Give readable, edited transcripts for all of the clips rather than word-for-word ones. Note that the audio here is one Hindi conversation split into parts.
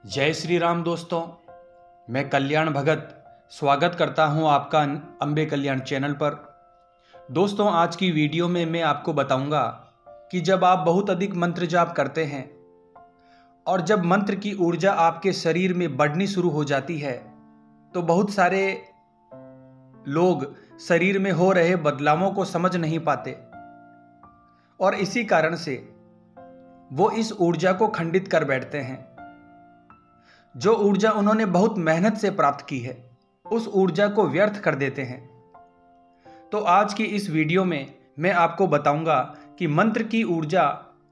जय श्री राम दोस्तों। मैं कल्याण भगत स्वागत करता हूं आपका अंबे कल्याण चैनल पर। दोस्तों, आज की वीडियो में मैं आपको बताऊंगा कि जब आप बहुत अधिक मंत्र जाप करते हैं और जब मंत्र की ऊर्जा आपके शरीर में बढ़नी शुरू हो जाती है तो बहुत सारे लोग शरीर में हो रहे बदलावों को समझ नहीं पाते और इसी कारण से वो इस ऊर्जा को खंडित कर बैठते हैं। जो ऊर्जा उन्होंने बहुत मेहनत से प्राप्त की है उस ऊर्जा को व्यर्थ कर देते हैं। तो आज की इस वीडियो में मैं आपको बताऊंगा कि मंत्र की ऊर्जा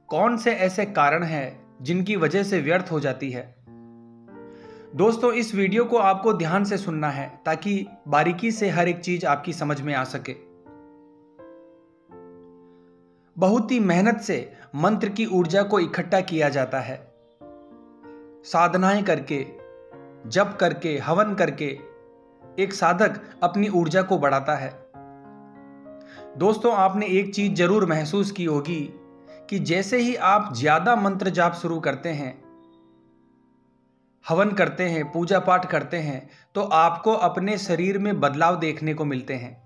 कौन से ऐसे कारण हैं जिनकी वजह से व्यर्थ हो जाती है। दोस्तों, इस वीडियो को आपको ध्यान से सुनना है ताकि बारीकी से हर एक चीज आपकी समझ में आ सके। बहुत ही मेहनत से मंत्र की ऊर्जा को इकट्ठा किया जाता है। साधनाएं करके, जप करके, हवन करके एक साधक अपनी ऊर्जा को बढ़ाता है। दोस्तों, आपने एक चीज जरूर महसूस की होगी कि जैसे ही आप ज्यादा मंत्र जाप शुरू करते हैं, हवन करते हैं, पूजा पाठ करते हैं, तो आपको अपने शरीर में बदलाव देखने को मिलते हैं,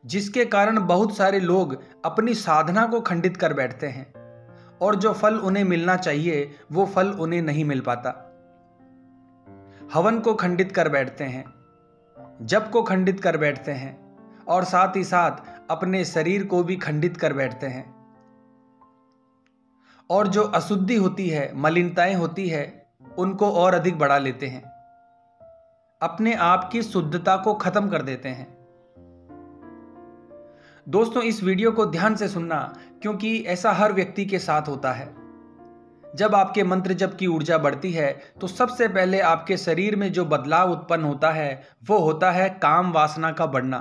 जिसके कारण बहुत सारे लोग अपनी साधना को खंडित कर बैठते हैं और जो फल उन्हें मिलना चाहिए वो फल उन्हें नहीं मिल पाता। हवन को खंडित कर बैठते हैं, जप को खंडित कर बैठते हैं और साथ ही साथ अपने शरीर को भी खंडित कर बैठते हैं। और जो अशुद्धि होती है, मलिनताएं होती है, उनको और अधिक बढ़ा लेते हैं, अपने आप की शुद्धता को खत्म कर देते हैं। दोस्तों, इस वीडियो को ध्यान से सुनना क्योंकि ऐसा हर व्यक्ति के साथ होता है। जब आपके मंत्र जप की ऊर्जा बढ़ती है तो सबसे पहले आपके शरीर में जो बदलाव उत्पन्न होता है वो होता है काम वासना का बढ़ना।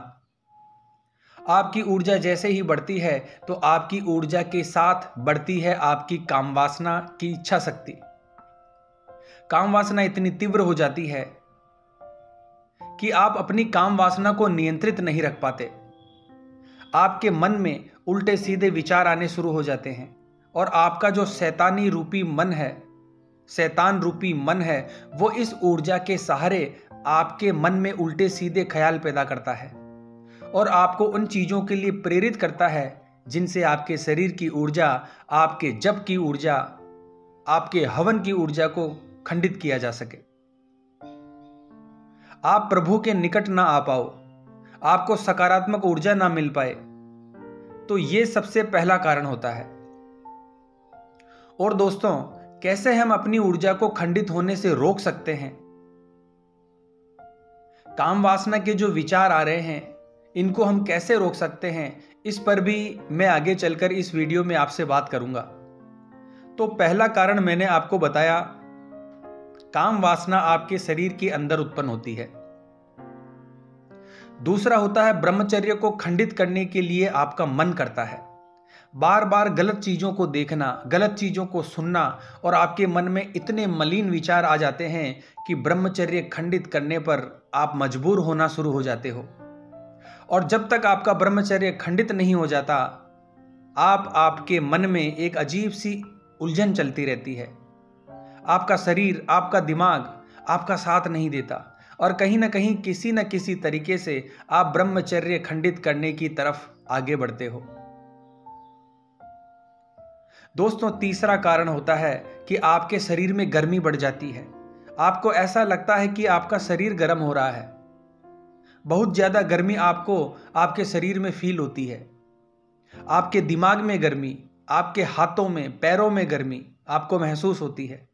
आपकी ऊर्जा जैसे ही बढ़ती है तो आपकी ऊर्जा के साथ बढ़ती है आपकी काम वासना की इच्छा शक्ति। काम वासना इतनी तीव्र हो जाती है कि आप अपनी काम वासना को नियंत्रित नहीं रख पाते। आपके मन में उल्टे सीधे विचार आने शुरू हो जाते हैं और आपका जो शैतान रूपी मन है वो इस ऊर्जा के सहारे आपके मन में उल्टे सीधे ख्याल पैदा करता है और आपको उन चीजों के लिए प्रेरित करता है जिनसे आपके शरीर की ऊर्जा, आपके जप की ऊर्जा, आपके हवन की ऊर्जा को खंडित किया जा सके। आप प्रभु के निकट ना आ पाओ, आपको सकारात्मक ऊर्जा ना मिल पाए, तो यह सबसे पहला कारण होता है। और दोस्तों, कैसे हम अपनी ऊर्जा को खंडित होने से रोक सकते हैं? काम वासना के जो विचार आ रहे हैं इनको हम कैसे रोक सकते हैं, इस पर भी मैं आगे चलकर इस वीडियो में आपसे बात करूंगा। तो पहला कारण मैंने आपको बताया, काम वासना आपके शरीर के अंदर उत्पन्न होती है। दूसरा होता है ब्रह्मचर्य को खंडित करने के लिए आपका मन करता है। बार बार गलत चीजों को देखना, गलत चीजों को सुनना और आपके मन में इतने मलिन विचार आ जाते हैं कि ब्रह्मचर्य खंडित करने पर आप मजबूर होना शुरू हो जाते हो। और जब तक आपका ब्रह्मचर्य खंडित नहीं हो जाता, आपके मन में एक अजीब सी उलझन चलती रहती है। आपका शरीर, आपका दिमाग आपका साथ नहीं देता और कहीं ना कहीं किसी न किसी तरीके से आप ब्रह्मचर्य खंडित करने की तरफ आगे बढ़ते हो। दोस्तों, तीसरा कारण होता है कि आपके शरीर में गर्मी बढ़ जाती है। आपको ऐसा लगता है कि आपका शरीर गर्म हो रहा है। बहुत ज्यादा गर्मी आपको आपके शरीर में फील होती है। आपके दिमाग में गर्मी, आपके हाथों में, पैरों में गर्मी आपको महसूस होती है।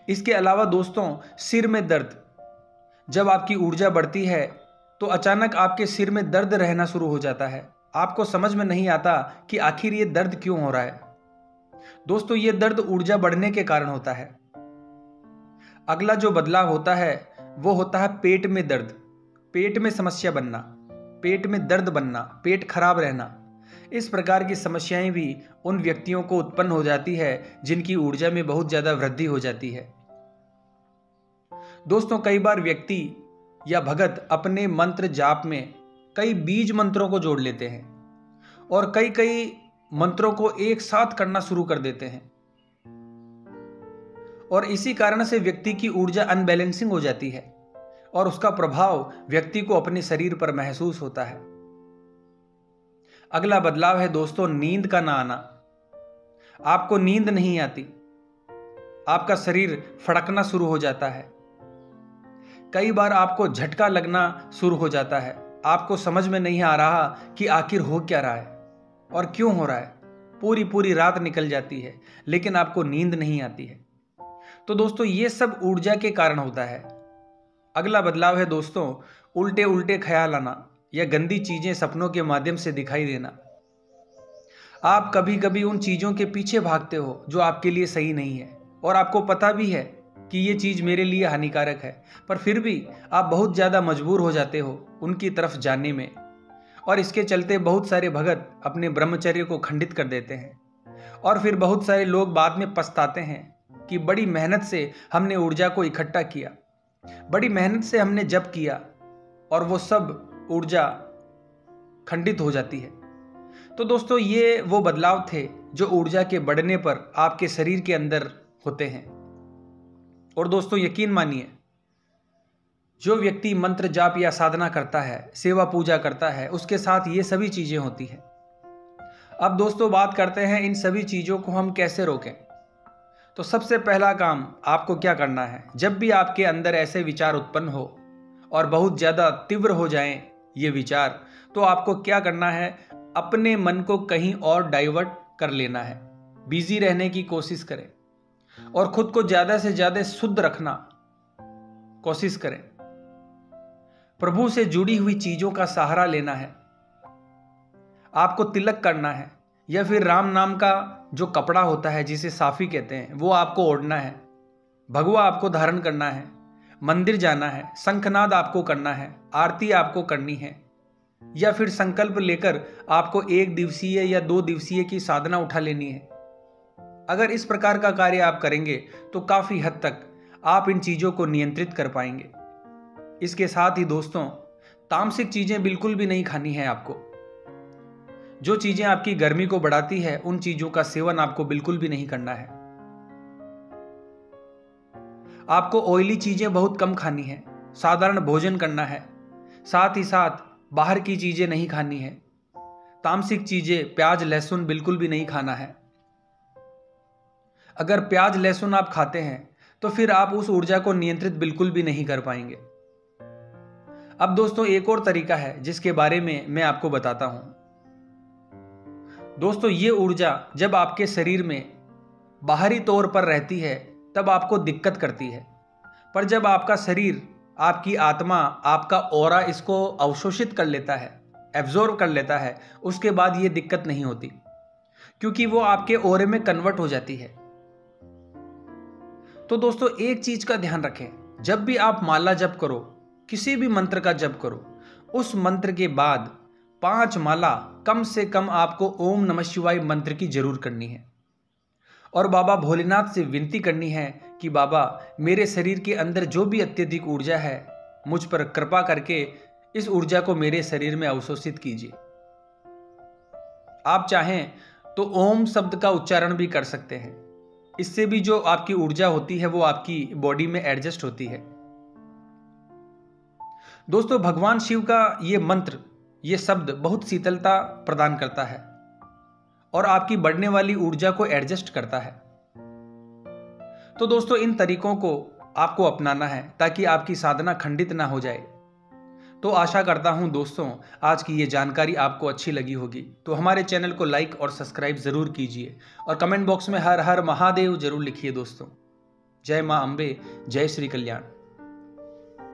इसके अलावा दोस्तों, सिर में दर्द, जब आपकी ऊर्जा बढ़ती है तो अचानक आपके सिर में दर्द रहना शुरू हो जाता है। आपको समझ में नहीं आता कि आखिर ये दर्द क्यों हो रहा है। दोस्तों, ये दर्द ऊर्जा बढ़ने के कारण होता है। अगला जो बदलाव होता है वो होता है पेट में दर्द, पेट में समस्या बनना, पेट में दर्द बनना, पेट खराब रहना। इस प्रकार की समस्याएं भी उन व्यक्तियों को उत्पन्न हो जाती है जिनकी ऊर्जा में बहुत ज्यादा वृद्धि हो जाती है। दोस्तों, कई बार व्यक्ति या भगत अपने मंत्र जाप में कई बीज मंत्रों को जोड़ लेते हैं और कई मंत्रों को एक साथ करना शुरू कर देते हैं और इसी कारण से व्यक्ति की ऊर्जा अनबैलेंसिंग हो जाती है और उसका प्रभाव व्यक्ति को अपने शरीर पर महसूस होता है। अगला बदलाव है दोस्तों नींद का ना आना। आपको नींद नहीं आती, आपका शरीर फड़कना शुरू हो जाता है। कई बार आपको झटका लगना शुरू हो जाता है। आपको समझ में नहीं आ रहा कि आखिर हो क्या रहा है और क्यों हो रहा है। पूरी पूरी रात निकल जाती है लेकिन आपको नींद नहीं आती है। तो दोस्तों ये सब ऊर्जा के कारण होता है। अगला बदलाव है दोस्तों उल्टे उल्टे ख्याल आना या गंदी चीजें सपनों के माध्यम से दिखाई देना। आप कभी कभी उन चीजों के पीछे भागते हो जो आपके लिए सही नहीं है और आपको पता भी है कि ये चीज मेरे लिए हानिकारक है, पर फिर भी आप बहुत ज्यादा मजबूर हो जाते हो उनकी तरफ जाने में और इसके चलते बहुत सारे भगत अपने ब्रह्मचर्य को खंडित कर देते हैं और फिर बहुत सारे लोग बाद में पछताते हैं कि बड़ी मेहनत से हमने ऊर्जा को इकट्ठा किया, बड़ी मेहनत से हमने जप किया और वो सब ऊर्जा खंडित हो जाती है। तो दोस्तों ये वो बदलाव थे जो ऊर्जा के बढ़ने पर आपके शरीर के अंदर होते हैं। और दोस्तों यकीन मानिए जो व्यक्ति मंत्र जाप या साधना करता है, सेवा पूजा करता है, उसके साथ ये सभी चीजें होती हैं। अब दोस्तों बात करते हैं इन सभी चीजों को हम कैसे रोकें। तो सबसे पहला काम आपको क्या करना है, जब भी आपके अंदर ऐसे विचार उत्पन्न हो और बहुत ज्यादा तीव्र हो जाएं ये विचार, तो आपको क्या करना है, अपने मन को कहीं और डाइवर्ट कर लेना है। बिजी रहने की कोशिश करें और खुद को ज्यादा से ज्यादा शुद्ध रखना कोशिश करें। प्रभु से जुड़ी हुई चीजों का सहारा लेना है। आपको तिलक करना है या फिर राम नाम का जो कपड़ा होता है जिसे साफी कहते हैं वो आपको ओढ़ना है। भगवा आपको धारण करना है, मंदिर जाना है, शंखनाद आपको करना है, आरती आपको करनी है या फिर संकल्प लेकर आपको 1 दिवसीय या 2 दिवसीय की साधना उठा लेनी है। अगर इस प्रकार का कार्य आप करेंगे तो काफी हद तक आप इन चीजों को नियंत्रित कर पाएंगे। इसके साथ ही दोस्तों तामसिक चीजें बिल्कुल भी नहीं खानी है आपको। जो चीजें आपकी गर्मी को बढ़ाती है उन चीजों का सेवन आपको बिल्कुल भी नहीं करना है। आपको ऑयली चीजें बहुत कम खानी है, साधारण भोजन करना है, साथ ही साथ बाहर की चीजें नहीं खानी है। तामसिक चीजें प्याज लहसुन बिल्कुल भी नहीं खाना है। अगर प्याज लहसुन आप खाते हैं तो फिर आप उस ऊर्जा को नियंत्रित बिल्कुल भी नहीं कर पाएंगे। अब दोस्तों एक और तरीका है जिसके बारे में मैं आपको बताता हूं। दोस्तों ये ऊर्जा जब आपके शरीर में बाहरी तौर पर रहती है तब आपको दिक्कत करती है, पर जब आपका शरीर, आपकी आत्मा, आपका ऑरा इसको अवशोषित कर लेता है, एब्जॉर्ब कर लेता है, उसके बाद ये दिक्कत नहीं होती क्योंकि वो आपके ऑरे में कन्वर्ट हो जाती है। तो दोस्तों एक चीज का ध्यान रखें, जब भी आप माला जप करो, किसी भी मंत्र का जप करो, उस मंत्र के बाद 5 माला कम से कम आपको ओम नमः शिवाय मंत्र की जरूर करनी है और बाबा भोलेनाथ से विनती करनी है कि बाबा मेरे शरीर के अंदर जो भी अत्यधिक ऊर्जा है मुझ पर कृपा करके इस ऊर्जा को मेरे शरीर में अवशोषित कीजिए। आप चाहें तो ओम शब्द का उच्चारण भी कर सकते हैं। इससे भी जो आपकी ऊर्जा होती है वो आपकी बॉडी में एडजस्ट होती है। दोस्तों भगवान शिव का ये मंत्र, ये शब्द बहुत शीतलता प्रदान करता है और आपकी बढ़ने वाली ऊर्जा को एडजस्ट करता है। तो दोस्तों इन तरीकों को आपको अपनाना है ताकि आपकी साधना खंडित ना हो जाए। तो आशा करता हूं दोस्तों आज की ये जानकारी आपको अच्छी लगी होगी। तो हमारे चैनल को लाइक और सब्सक्राइब जरूर कीजिए और कमेंट बॉक्स में हर हर महादेव जरूर लिखिए दोस्तों। जय मां अम्बे, जय श्री कल्याण।